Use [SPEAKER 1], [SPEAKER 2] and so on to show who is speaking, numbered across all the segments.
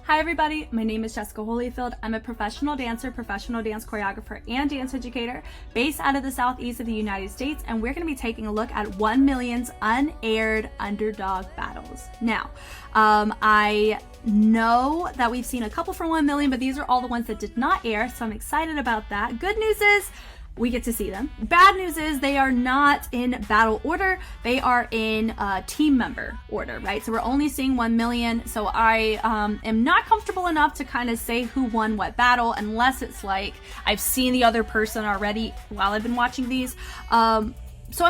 [SPEAKER 1] Hi everybody, my name is Jessica Holyfield. I'm a professional dancer, professional dance choreographer, and dance educator based out of the southeast of the United States, and we're going to be taking a look at 1 Million's unaired underdog battles. Now, I know that we've seen a couple from 1 Million, but these are all the ones that did not air, so I'm excited about that. Good news is we get to see them. Bad news is they are not in battle order. They are in team member order, right? So we're only seeing 1 Million. So I am not comfortable enough to kind of say who won what battle unless it's like I've seen the other person already while I've been watching these. So I'm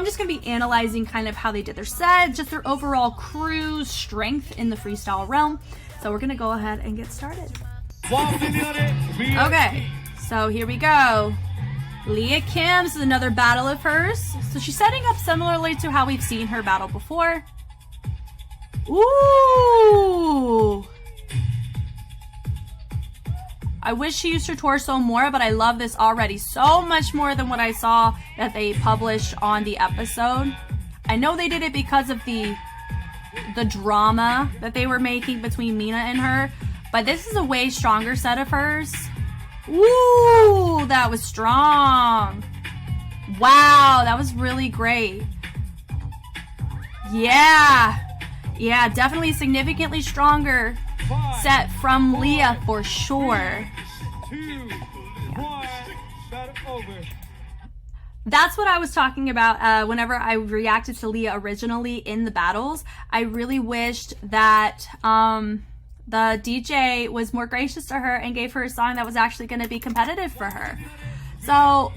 [SPEAKER 1] just gonna be analyzing kind of how they did their set, just their overall crew strength in the freestyle realm. So we're gonna go ahead and get started. Okay, so here we go. Leah Kim, this is another battle of hers. So she's setting up similarly to how we've seen her battle before. Ooh! I wish she used her torso more, but I love this already so much more than what I saw that they published on the episode. I know they did it because of the drama that they were making between Mina and her, but this is a way stronger set of hers. Ooh, that was strong. Wow, that was really great. Yeah, definitely significantly stronger set from Leah for sure. That's what I was talking about whenever I reacted to Leah originally in the battles. I really wished that the DJ was more gracious to her and gave her a song that was actually going to be competitive for her. So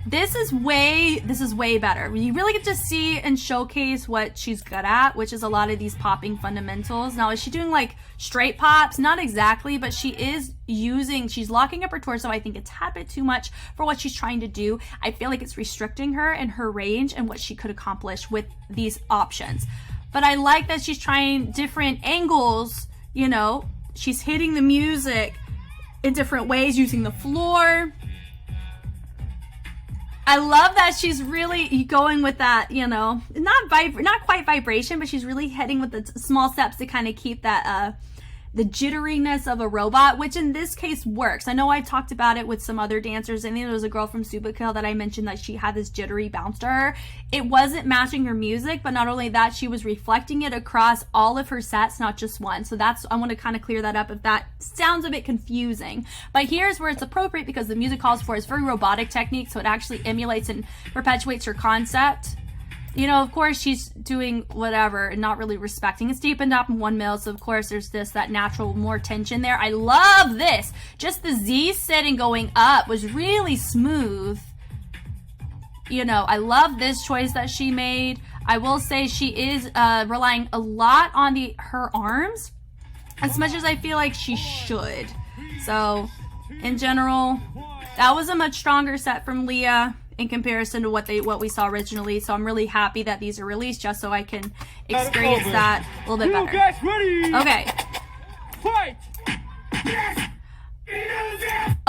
[SPEAKER 1] this is way better. You really get to see and showcase what she's good at, which is a lot of these popping fundamentals. Now, is she doing like straight pops? Not exactly, but she's locking up her torso, I think, a tad bit too much for what she's trying to do. I feel like it's restricting her and her range and what she could accomplish with these options. But I like that she's trying different angles, you know, she's hitting the music in different ways using the floor. I love that she's really going with that, you know, not quite vibration, but she's really heading with the small steps to kind of keep that the jitteriness of a robot, which in this case works. I know I talked about it with some other dancers. I think there was a girl from SUPA2 that I mentioned that she had this jittery bounce to her. It wasn't matching her music, but not only that, she was reflecting it across all of her sets, not just one. So I want to kind of clear that up if that sounds a bit confusing. But here's where it's appropriate because the music calls for it's very robotic technique, so it actually emulates and perpetuates her concept. You know, of course, she's doing whatever and not really respecting. It's deepened up in 1 mil, so of course there's that natural more tension there. I love this. Just the Z sitting going up was really smooth. You know, I love this choice that she made. I will say she is relying a lot on her arms, as much as I feel like she should. So, in general, that was a much stronger set from Leah in comparison to what we saw originally. So I'm really happy that these are released just so I can experience that a little bit better. Okay.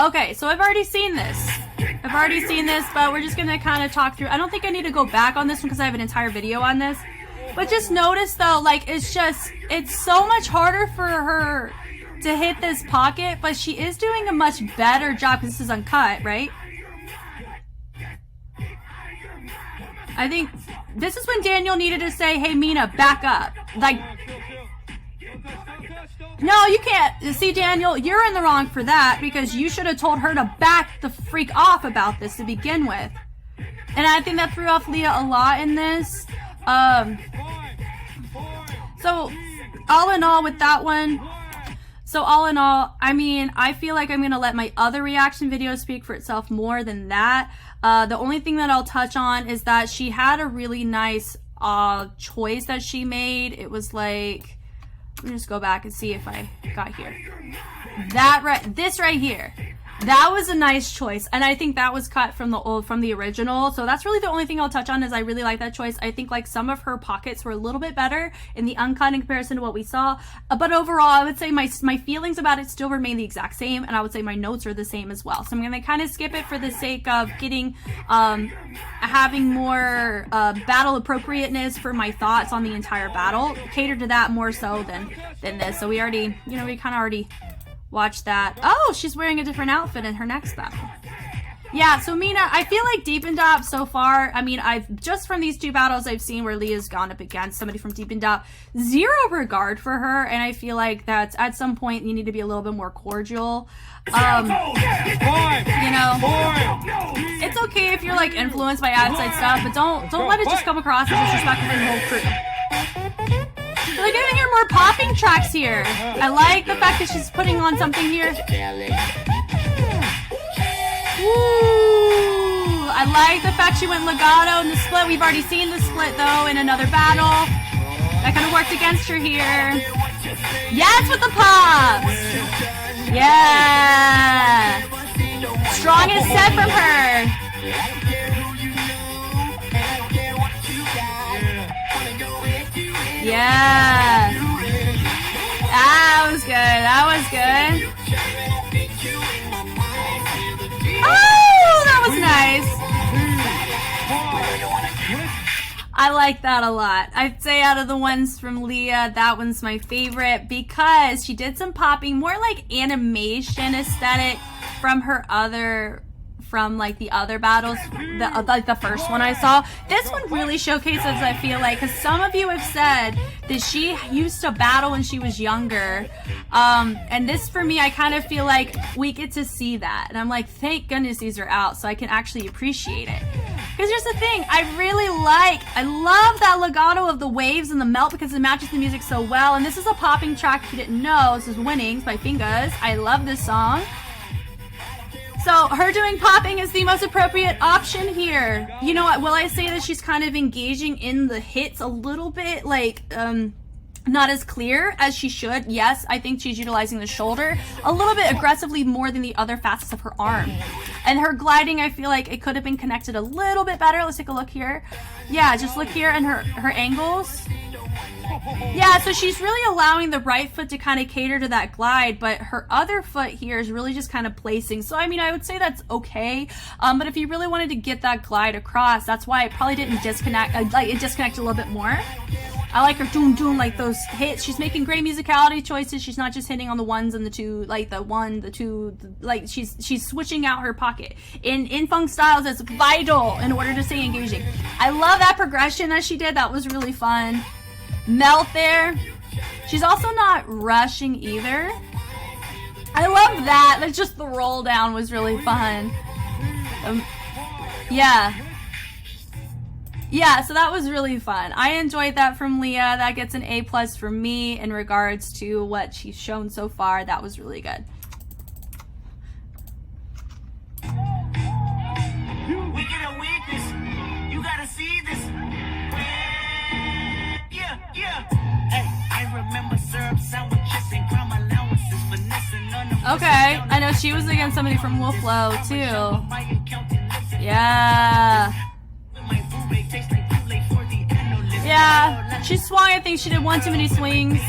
[SPEAKER 1] Okay, so I've already seen this. But we're just gonna kind of talk through. I don't think I need to go back on this one because I have an entire video on this. But just notice though, like it's so much harder for her to hit this pocket, but she is doing a much better job because this is uncut, right? I think this is when Daniel needed to say, hey, Mina, back up. Like, no, you can't. See, Daniel, you're in the wrong for that because you should have told her to back the freak off about this to begin with. And I think that threw off Leah a lot in this. So, all in all with that one, I mean, I feel like I'm going to let my other reaction video speak for itself more than that. The only thing that I'll touch on is that she had a really nice choice that she made. It was like, let me just go back and see if I got here. This right here. That was a nice choice, and I think that was cut from the original. So that's really the only thing I'll touch on, is I really like that choice. I think like some of her pockets were a little bit better in the uncut in comparison to what we saw. But overall, I would say my feelings about it still remain the exact same, and I would say my notes are the same as well. So I'm gonna kind of skip it for the sake of getting having more battle appropriateness for my thoughts on the entire battle. Cater to that more so than this. So we already, we kind of already watch that. Oh, she's wearing a different outfit in her next battle. Yeah, so Mina, I feel like Deep in Dop so far, I mean, I've just from these two battles I've seen where Leah's gone up against somebody from Deep in Dop, zero regard for her, and I feel like that's at some point you need to be a little bit more cordial. It's okay if you're like influenced by outside stuff, but don't let it just come across as disrespectful to the whole crew. We're giving her more popping tracks here. I like the fact that she's putting on something here. Ooh, I like the fact she went legato in the split. We've already seen the split though in another battle. That kind of worked against her here. Yes, with the pops. Yeah. Strongest set from her. Yeah. That was good. That was good. Oh, that was nice. I like that a lot. I'd say out of the ones from Leah, that one's my favorite because she did some popping, more like animation aesthetic from her other, from like the other battles, like the first one I saw. This one really showcases, I feel like, because some of you have said that she used to battle when she was younger, and this for me, I kind of feel like we get to see that, and I'm like, thank goodness these are out so I can actually appreciate it. Because here's the thing, I love that legato of the waves and the melt because it matches the music so well, and this is a popping track if you didn't know. This is Winnings by Fingers. I love this song. So her doing popping is the most appropriate option here. You know what, will I say that she's kind of engaging in the hits a little bit, like, not as clear as she should? Yes, I think she's utilizing the shoulder a little bit aggressively more than the other facets of her arm. And her gliding, I feel like it could have been connected a little bit better. Let's take a look here. Yeah, just look here and her angles. Yeah, so she's really allowing the right foot to kind of cater to that glide, but her other foot here is really just kind of placing. So, I mean, I would say that's okay. But if you really wanted to get that glide across, that's why it probably didn't disconnect, like it disconnected a little bit more. I like her doom, like those hits. She's making great musicality choices. She's not just hitting on the ones and the two, like the one, the two, like she's switching out her pocket. In funk styles, it's vital in order to stay engaging. I love that progression that she did. That was really fun. Melt there. She's also not rushing either. I love that. That's just the roll down was really fun. Yeah, so that was really fun. I enjoyed that from Leah. That gets an A+ from me in regards to what she's shown so far. That was really good.
[SPEAKER 2] We get a witness. You gotta see this. Yeah. Hey, I remember syrup sandwiches and crime allowances, finessing on them.
[SPEAKER 1] Okay, I know she was against somebody from Wolflow too. Yeah. Yeah, she swung. I think she did one too many swings.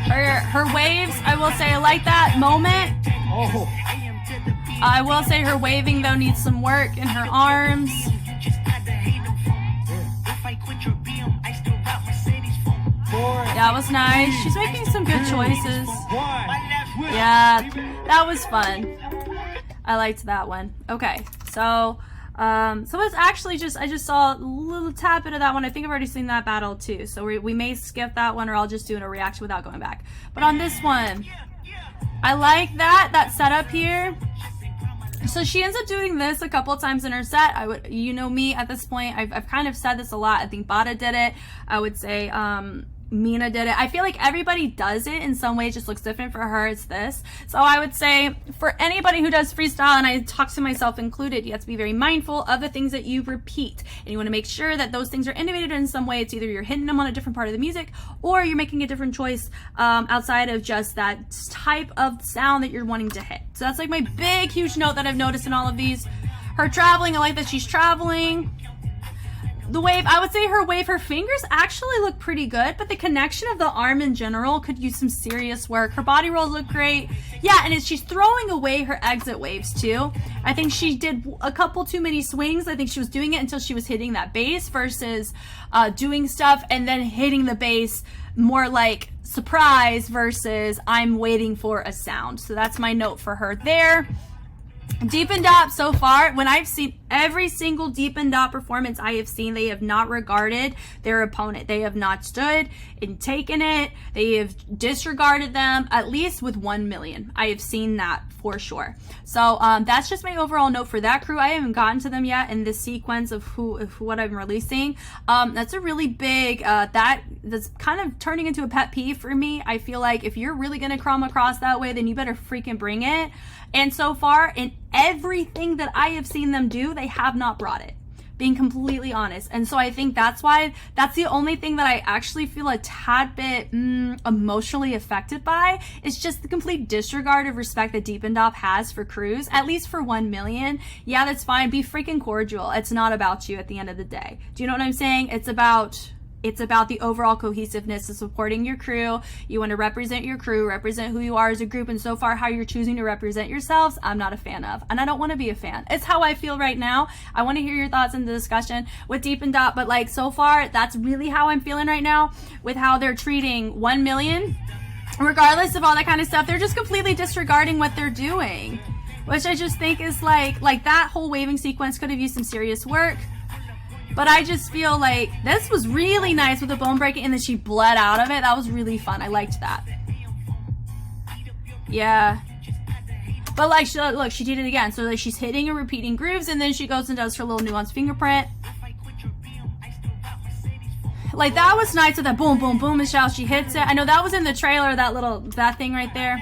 [SPEAKER 1] Her waves, I will say, I like that moment.
[SPEAKER 3] Oh.
[SPEAKER 1] I will say her waving though needs some work in her arms. That was nice. She's making some good choices. Yeah, that was fun. I liked that one. Okay, so it's actually I just saw a little tad bit of that one. I think I've already seen that battle too, so we may skip that one, or I'll just do a reaction without going back. But on this one, I like that setup here. So she ends up doing this a couple of times in her set. You know me at this point, I've kind of said this a lot. I think Bada did it. I would say Mina did it. I feel like everybody does it in some way. It just looks different. For her, it's this. So I would say for anybody who does freestyle, and I talk to myself included, you have to be very mindful of the things that you repeat. And you want to make sure that those things are innovated in some way. It's either you're hitting them on a different part of the music, or you're making a different choice outside of just that type of sound that you're wanting to hit. So that's like my big, huge note that I've noticed in all of these. Her traveling, I like that she's traveling. The wave, I would say her fingers actually look pretty good, but the connection of the arm in general could use some serious work. Her body rolls look great. Yeah, and she's throwing away her exit waves too. I think she did a couple too many swings. I think she was doing it until she was hitting that bass versus doing stuff and then hitting the bass more like surprise versus I'm waiting for a sound. So that's my note for her there. Deep and Dop so far, when I've seen every single Deep and Dop performance I have seen, they have not regarded their opponent. They have not stood and taken it. They have disregarded them, at least with 1 million. I have seen that for sure. So that's just my overall note for that crew. I haven't gotten to them yet in this sequence of what I'm releasing. That's a really big, that's kind of turning into a pet peeve for me. I feel like if you're really going to come across that way, then you better freaking bring it. And so far, in everything that I have seen them do, they have not brought it, being completely honest. And so I think that's why, that's the only thing that I actually feel a tad bit emotionally affected by, is just the complete disregard of respect that Deep and Dop has for crews, at least for 1 million. Yeah, that's fine. Be freaking cordial. It's not about you at the end of the day. Do you know what I'm saying? It's about the overall cohesiveness of supporting your crew. You want to represent your crew, represent who you are as a group, and so far how you're choosing to represent yourselves, I'm not a fan of. And I don't want to be a fan. It's how I feel right now. I want to hear your thoughts in the discussion with Deep and Dot, but like so far, that's really how I'm feeling right now with how they're treating 1 million. Regardless of all that kind of stuff, they're just completely disregarding what they're doing, which I just think is like that whole waving sequence could have used some serious work. But I just feel like this was really nice with the bone breaking, and then she bled out of it. That was really fun. I liked that. Yeah. But like, look, she did it again. So like she's hitting and repeating grooves, and then she goes and does her little nuanced fingerprint. Like that was nice with that boom, boom, boom, and how she hits it. I know that was in the trailer, that thing right there.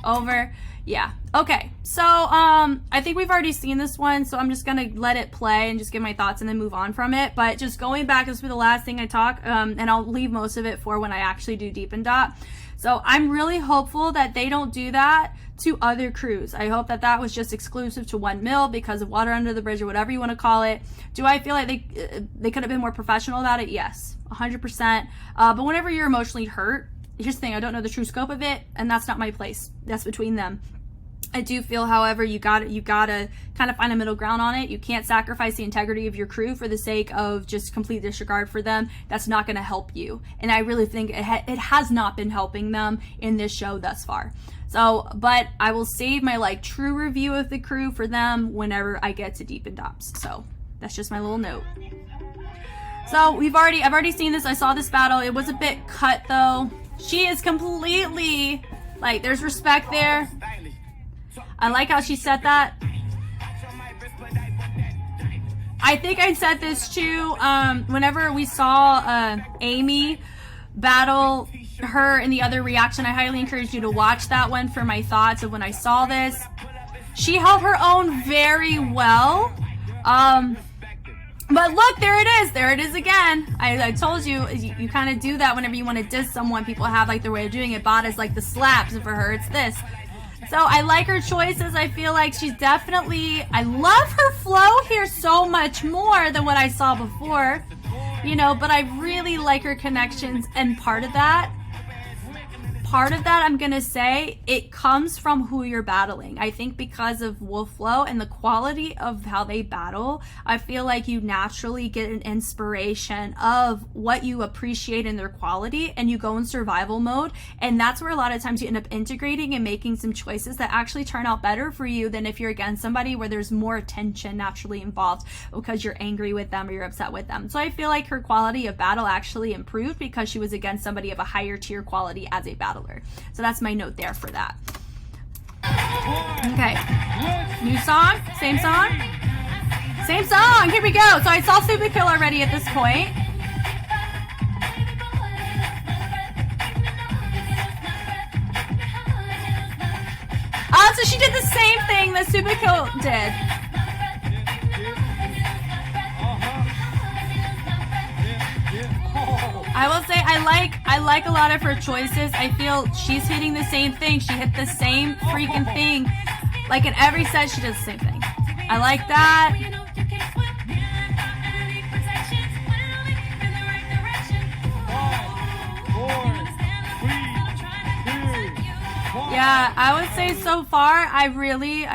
[SPEAKER 1] Over. Yeah. Okay. So, I think we've already seen this one, so I'm just gonna let it play and just give my thoughts and then move on from it. But just going back, this will be the last thing I talk, and I'll leave most of it for when I actually do Deep and Dot. So I'm really hopeful that they don't do that to other crews. I hope that was just exclusive to 1 mil because of water under the bridge or whatever you want to call it. Do I feel like they could have been more professional about it? Yes, 100%. But whenever you're emotionally hurt, here's the thing, I don't know the true scope of it, and that's not my place. That's between them. I do feel, however, you gotta kind of find a middle ground on it. You can't sacrifice the integrity of your crew for the sake of just complete disregard for them. That's not going to help you. And I really think it has not been helping them in this show thus far. So, but I will save my like true review of the crew for them whenever I get to Deep and Dops. So that's just my little note. So I've already seen this. I saw this battle. It was a bit cut though. She is completely like, there's respect there. I like how she said that. I think I said this too, whenever we saw Amy battle her in the other reaction. I highly encourage you to watch that one for my thoughts of when I saw this. She held her own very well. But look, there it is again. I told you, you kind of do that whenever you want to diss someone. People have like their way of doing it. Bada's like the slaps, and for her it's this. So I like her choices. I feel like she's definitely, I love her flow here so much more than what I saw before, you know, but I really like her connections. And part of that, I'm going to say, it comes from who you're battling. I think because of Wolf Flow and the quality of how they battle, I feel like you naturally get an inspiration of what you appreciate in their quality, and you go in survival mode. And that's where a lot of times you end up integrating and making some choices that actually turn out better for you than if you're against somebody where there's more tension naturally involved because you're angry with them or you're upset with them. So I feel like her quality of battle actually improved because she was against somebody of a higher tier quality as a battler. So that's my note there for that. Okay. New song? Same song? Same song! Here we go! So I saw Super Kill already at this point. Oh, so she did the same thing that Superkill did. I will say I like a lot of her choices. I feel she's hitting the same thing. She hit the same freaking thing. Like in every set, she does the same thing. I like that. Yeah, I would say so far, I really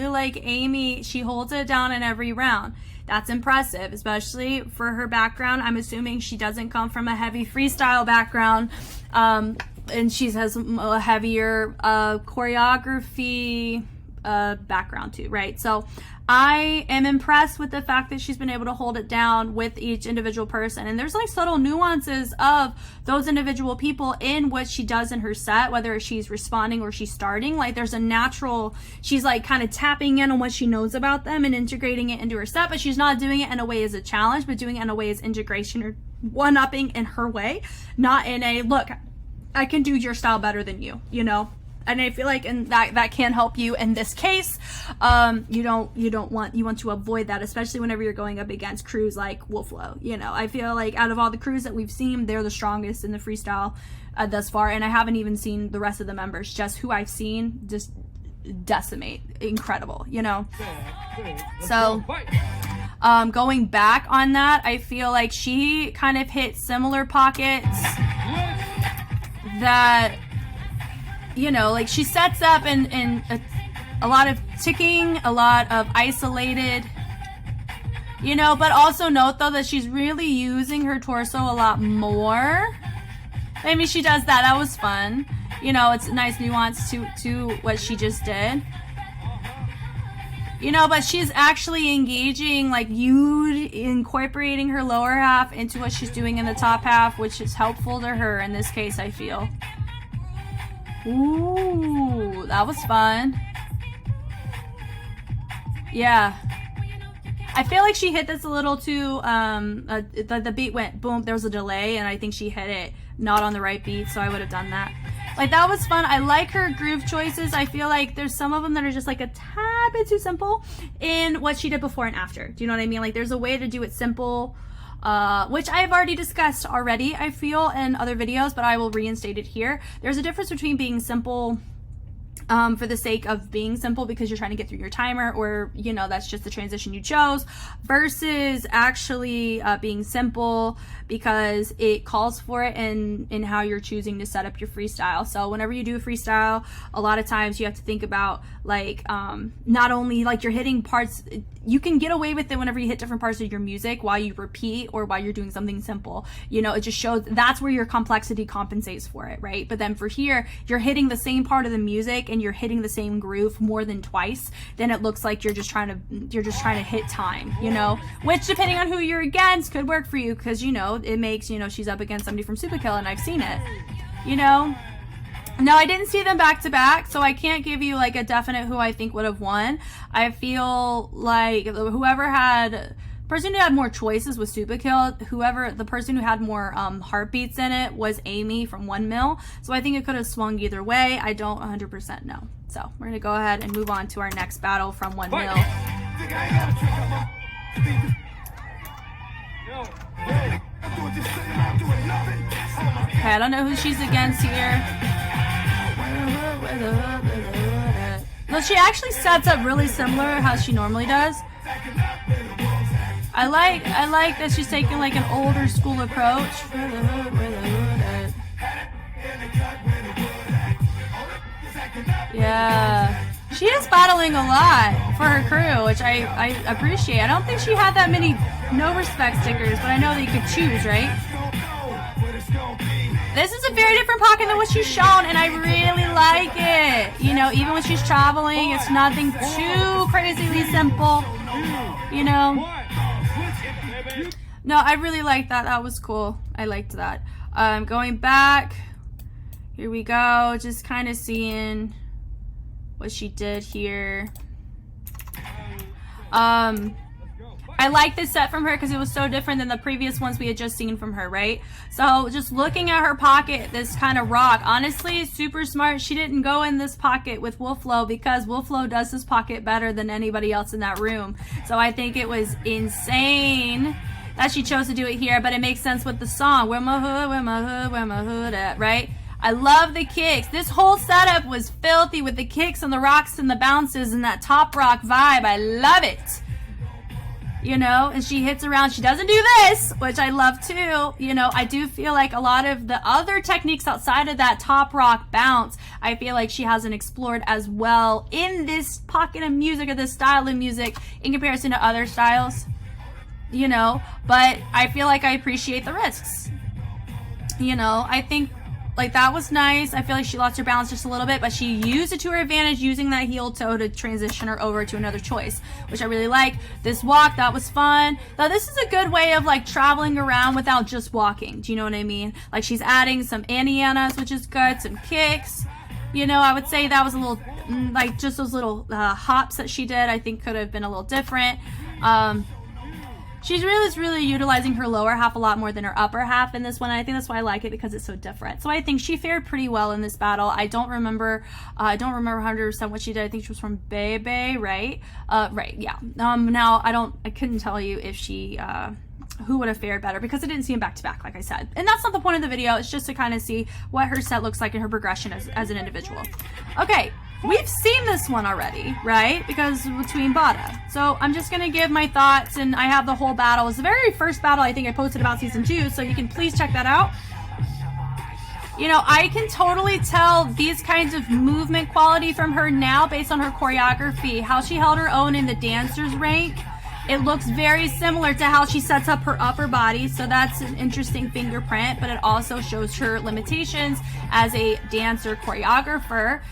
[SPEAKER 1] like Amy. She holds it down in every round. That's impressive, especially for her background. I'm assuming she doesn't come from a heavy freestyle background, and she has a heavier choreography background too, right? So I am impressed with the fact that she's been able to hold it down with each individual person. And there's like subtle nuances of those individual people in what she does in her set, whether she's responding or she's starting. Like there's a natural, she's like kind of tapping in on what she knows about them and integrating it into her set, but she's not doing it in a way as a challenge, but doing it in a way as integration or one-upping in her way, not in a, look, I can do your style better than you, you know? And I feel like that can help you in this case. You want to avoid that, especially whenever you're going up against crews like Wolflow. You know, I feel like out of all the crews that we've seen, they're the strongest in the freestyle thus far. And I haven't even seen the rest of the members. Just who I've seen, just decimate. Incredible, you know? So, going back on that, I feel like she kind of hit similar pockets that, you know, like she sets up in a lot of ticking, a lot of isolated, you know, but also note though that she's really using her torso a lot more. Maybe she does that. That was fun. You know, it's a nice nuance to what she just did. You know, but she's actually engaging, like you incorporating her lower half into what she's doing in the top half, which is helpful to her in this case, I feel. Ooh, that was fun. Yeah. I feel like she hit this a little too, the beat went boom, there was a delay, and I think she hit it not on the right beat, so I would have done that. Like, that was fun. I like her groove choices. I feel like there's some of them that are just like a tad bit too simple in what she did before and after. Do you know what I mean? Like, there's a way to do it simple, which I have already discussed already, I feel, in other videos, but I will reinstate it here. There's a difference between being simple for the sake of being simple because you're trying to get through your timer, or, you know, that's just the transition you chose, versus actually being simple because it calls for it in how you're choosing to set up your freestyle. So whenever you do a freestyle, a lot of times you have to think about, like, not only like you're hitting parts, you can get away with it whenever you hit different parts of your music while you repeat or while you're doing something simple. You know, it just shows that's where your complexity compensates for it, right? But then for here, you're hitting the same part of the music and you're hitting the same groove more than twice. Then it looks like you're just trying to hit time, you know, which depending on who you're against could work for you, because, you know, it makes, you know, she's up against somebody from Superkill and I've seen it, you know. No, I didn't see them back to back, so I can't give you like a definite who I think would have won. I feel like the person who had more choices was Superkill. The person who had more heartbeats in it was Amy from 1MILLION. So I think it could have swung either way. I don't 100% know. So we're gonna go ahead and move on to our next battle from 1MILLION. Okay, I don't know who she's against here. No, she actually sets up really similar how she normally does. I like that she's taking like an older school approach. Yeah. She is battling a lot for her crew, which I appreciate. I don't think she had that many no respect stickers, but I know that you could choose, right? This is a very different pocket than what she's shown, and I really like it. You know, even when she's traveling, it's nothing too crazily simple, you know. No, I really like that. That was cool. I liked that. Going back, here we go. Just kind of seeing what she did here. I like this set from her because it was so different than the previous ones we had just seen from her, right? So just looking at her pocket, this kind of rock, honestly, super smart. She didn't go in this pocket with Wolflo because Wolflo does this pocket better than anybody else in that room. So I think it was insane that she chose to do it here, but it makes sense with the song. Where my hood, where my hood, where my hood at, right? I love the kicks. This whole setup was filthy with the kicks and the rocks and the bounces and that top rock vibe. I love it. You know, and she hits around. She doesn't do this, which I love too. You know, I do feel like a lot of the other techniques outside of that top rock bounce, I feel like she hasn't explored as well in this pocket of music or this style of music in comparison to other styles. You know, but I feel like I appreciate the risks. You know, I think like that was nice. I feel like she lost her balance just a little bit, but she used it to her advantage using that heel toe to transition her over to another choice, which I really like. This walk, that was fun. Now this is a good way of like traveling around without just walking. Do you know what I mean? Like she's adding some Annie-Annas, which is good, some kicks. You know, I would say that was a little, like just those little hops that she did, I think could have been a little different. She's really utilizing her lower half a lot more than her upper half in this one. And I think that's why I like it, because it's so different. So I think she fared pretty well in this battle. I don't remember 100% what she did. I think she was from Bebe, right? Right, yeah. Now I couldn't tell you if she, who would have fared better, because I didn't see him back to back, like I said. And that's not the point of the video. It's just to kind of see what her set looks like in her progression as an individual. Okay. We've seen this one already, right? Because between Bada. So I'm just going to give my thoughts, and I have the whole battle. It's the very first battle I think I posted about season 2, so you can please check that out. You know, I can totally tell these kinds of movement quality from her now based on her choreography. How she held her own in the dancer's rank. It looks very similar to how she sets up her upper body, so that's an interesting fingerprint, but it also shows her limitations as a dancer choreographer,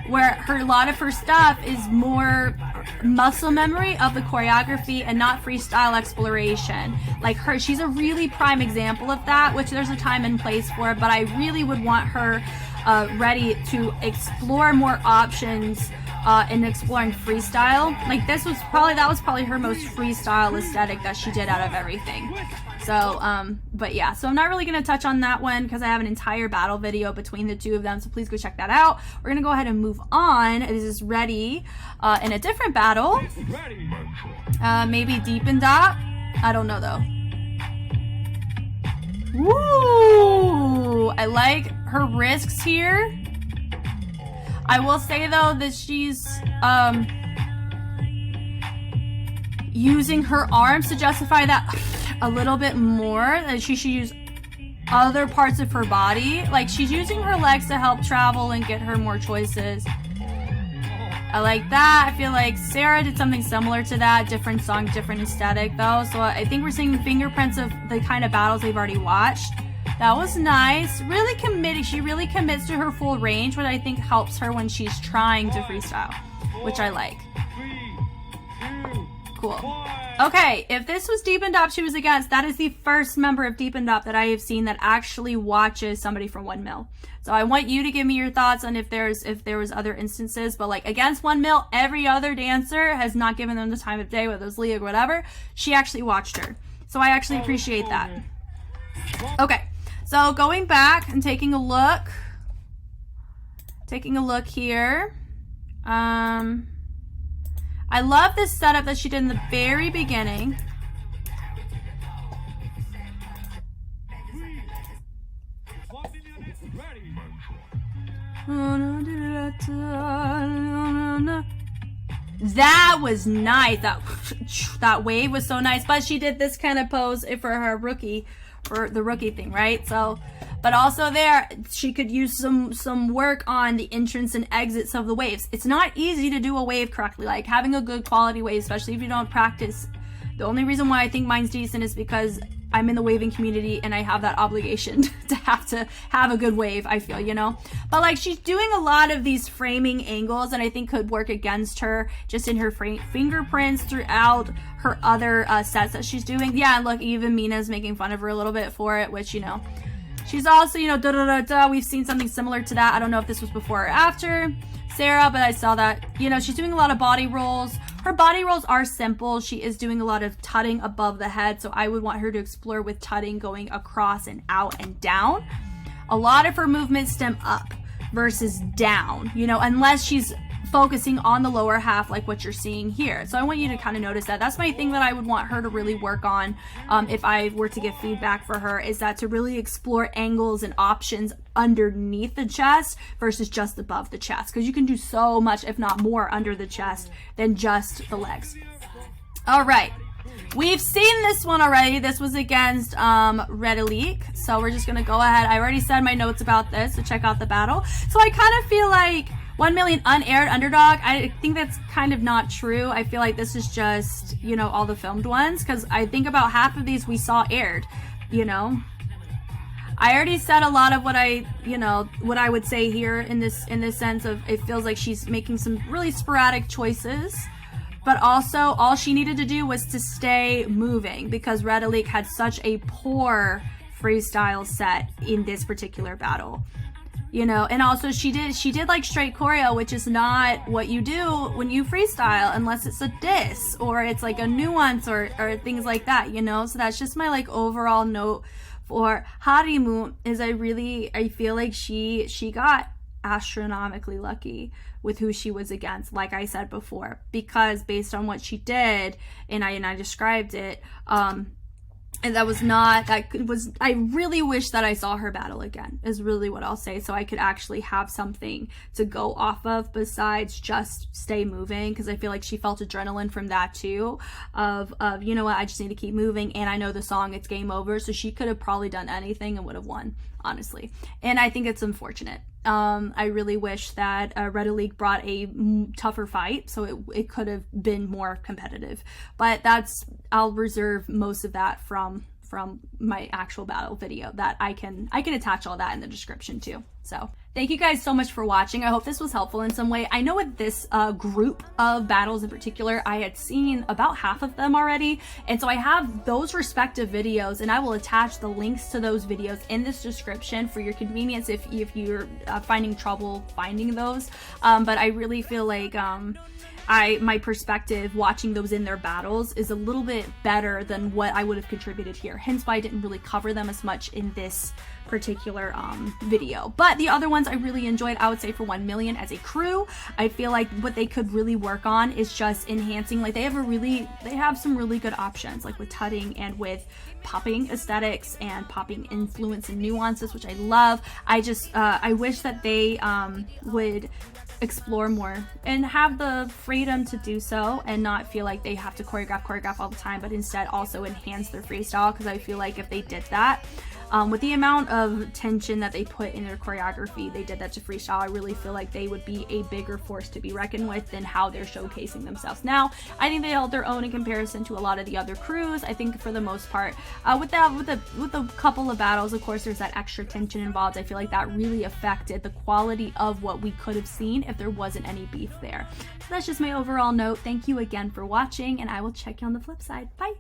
[SPEAKER 1] where a lot of her stuff is more muscle memory of the choreography and not freestyle exploration. Like her, she's a really prime example of that, which there's a time and place for, but I really would want her ready to explore more options in exploring freestyle. Like that was probably her most freestyle aesthetic that she did out of everything. So, but yeah, so I'm not really going to touch on that one because I have an entire battle video between the two of them, so please go check that out. We're going to go ahead and move on. This is ready in a different battle. Maybe Deep and Dot. I don't know though. Woo! I like her risks here. I will say though that she's using her arms to justify that a little bit more, that she should use other parts of her body. Like she's using her legs to help travel and get her more choices. I like that. I feel like Sarah did something similar to that. Different song, different aesthetic though. So I think we're seeing fingerprints of the kind of battles they've already watched. That was nice. Really committed. She really commits to her full range, which I think helps her when she's trying to freestyle, which I like. Cool. Okay, if this was Deep and Dop she was against, that is the first member of Deep and Dop that I have seen that actually watches somebody from 1MILL. So I want you to give me your thoughts on if there was other instances, but like against 1MILL, every other dancer has not given them the time of day, whether it was Leah or whatever. She actually watched her. So I actually appreciate that. Okay, so going back and taking a look here. I love this setup that she did in the very beginning. That was nice. That wave was so nice. But she did this kind of pose for her rookie, for the rookie thing, right? So, but also there, she could use some work on the entrance and exits of the waves. It's not easy to do a wave correctly. Like having a good quality wave, especially if you don't practice. The only reason why I think mine's decent is because I'm in the waving community and I have that obligation to have a good wave, I feel, you know? But like she's doing a lot of these framing angles and I think could work against her just in her fingerprints throughout her other sets that she's doing. Yeah, and look, even Mina's making fun of her a little bit for it, which, you know, she's also, you know, we've seen something similar to that. I don't know if this was before or after Sarah, but I saw that, you know, she's doing a lot of body rolls Her body rolls are simple. She is doing a lot of tutting above the head, so I would want her to explore with tutting going across and out and down. A lot of her movements stem up versus down, you know, unless she's focusing on the lower half like what you're seeing here. So I want you to kind of notice that. That's my thing that I would want her to really work on if I were to give feedback for her, is that to really explore angles and options underneath the chest versus just above the chest, because you can do so much, if not more, under the chest than just the legs. All right. We've seen this one already. This was against Redelique. So we're just going to go ahead. I already said my notes about this, so check out the battle. So I kind of feel like 1 million unaired underdog. I think that's kind of not true. I feel like this is just, you know, all the filmed ones, because I think about half of these we saw aired, you know. I already said a lot of what I would say here in this sense of it feels like she's making some really sporadic choices. But also, all she needed to do was to stay moving, because Redelique had such a poor freestyle set in this particular battle. You know, and also she did like straight choreo, which is not what you do when you freestyle unless it's a diss or it's like a nuance or things like that, you know. So that's just my like overall note for Harimu, is I feel like she got astronomically lucky with who she was against, like I said before, because based on what she did, and I described it, and I really wish that I saw her battle again, is really what I'll say, so I could actually have something to go off of besides just stay moving, because I feel like she felt adrenaline from that too, of you know what, I just need to keep moving, and I know the song, it's game over. So she could have probably done anything and would have won, honestly, and I think it's unfortunate. I really wish that Redelique brought a tougher fight, so it could have been more competitive. But I'll reserve most of that from my actual battle video, that I can attach all that in the description too. So thank you guys so much for watching. I hope this was helpful in some way. I know with this group of battles in particular, I had seen about half of them already, and so I have those respective videos, and I will attach the links to those videos in this description for your convenience if you're finding trouble finding those. But I really feel like my perspective watching those in their battles is a little bit better than what I would have contributed here, hence why I didn't really cover them as much in this particular video. But the other ones I really enjoyed. I would say for 1 million as a crew, I feel like what they could really work on is just enhancing, like they have some really good options, like with tutting and with popping aesthetics and popping influence and nuances, which I love. I wish that they would explore more and have the freedom to do so, and not feel like they have to choreograph all the time, but instead also enhance their freestyle, because I feel like if they did that, with the amount of tension that they put in their choreography, they did that to freestyle, I really feel like they would be a bigger force to be reckoned with than how they're showcasing themselves now. I think they held their own in comparison to a lot of the other crews. I think for the most part, with a couple of battles, of course, there's that extra tension involved. I feel like that really affected the quality of what we could have seen if there wasn't any beef there. So that's just my overall note. Thank you again for watching, and I will check you on the flip side. Bye!